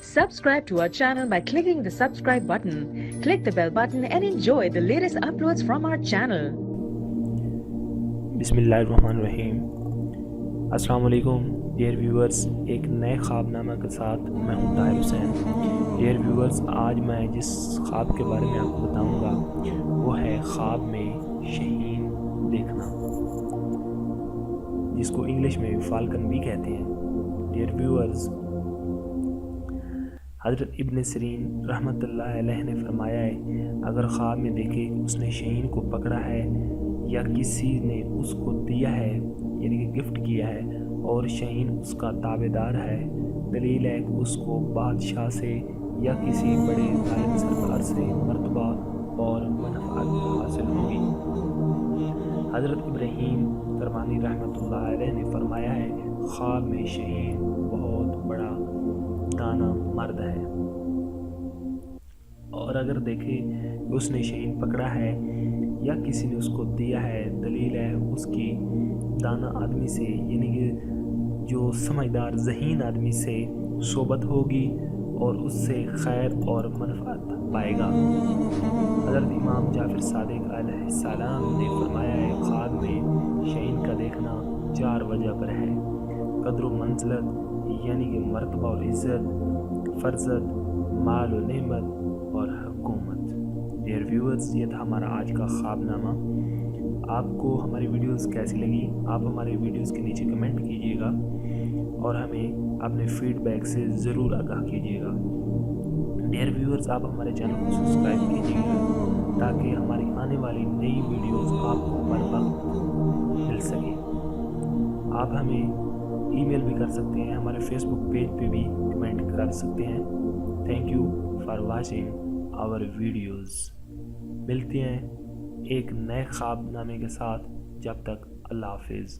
Subscribe to our channel by clicking the subscribe button. Click the bell button and enjoy the latest uploads from our channel. बिस्मिल्लाहिर्रहमानिर्रहीम। अस्सलाम वालेकुम dear viewers, एक नए ख्वाबनामा के साथ मैं हूं ताहिर हुसैन। डियर व्यूअर्स, आज मैं जिस ख्वाब के बारे में आपको बताऊंगा वो है ख्वाब में शहीन देखना, जिसको इंग्लिश में फाल्कन भी कहते हैं। डियर व्यूअर्स, हज़रत इब्न सिरीन रहमतुल्लाह अलैह ने फरमाया है, अगर ख्वाब में देखे कि उसने शहीन को पकड़ा है या किसी ने उसको दिया है यानी कि गिफ्ट किया है और शहीन उसका ताबेदार है, दलील है कि उसको बादशाह से या किसी बड़े जालिम सरदार से मर्तबा और मनफ़ात हासिल होगी। हज़रत इब्राहीम करमानी रहमतुल्लाह अलैह ने फरमाया है, ख्वाब में शहीन बहुत बड़ा दाना मर्द है, और अगर देखे उसने शहीन पकड़ा है या किसी ने उसको दिया है, दलील है उसकी दाना आदमी से यानी कि जो समझदार ज़हीन आदमी से सोबत होगी और उससे खैर और मनफ़ात पाएगा। हज़रत इमाम जाफ़र सादिक अलैहिस्सलाम ने फरमाया है, ख्वाब में शहीन का देखना 4 वजह पर है, कद्र व मंज़लत यानी कि मर्तबा और इज़्ज़त, फ़र्ज़त, माल और नेमत और हुकूमत। डियर व्यूअर्स, ये था हमारा आज का ख्वाबनामा। आपको हमारी वीडियोस कैसी लगी, आप हमारे वीडियोस के नीचे कमेंट कीजिएगा और हमें अपने फीडबैक से ज़रूर आगाह कीजिएगा। डियर व्यूअर्स, आप हमारे चैनल को सब्सक्राइब कीजिएगा ताकि हमारी आने वाली नई वीडियोस आपको बर वक्त मिल सके। आप हमें ईमेल भी कर सकते हैं, हमारे फेसबुक पेज पे भी कमेंट कर सकते हैं। Thank you for watching our videos. मिलते हैं एक नए ख्वाबनामे के साथ, जब तक अल्लाह हाफिज़।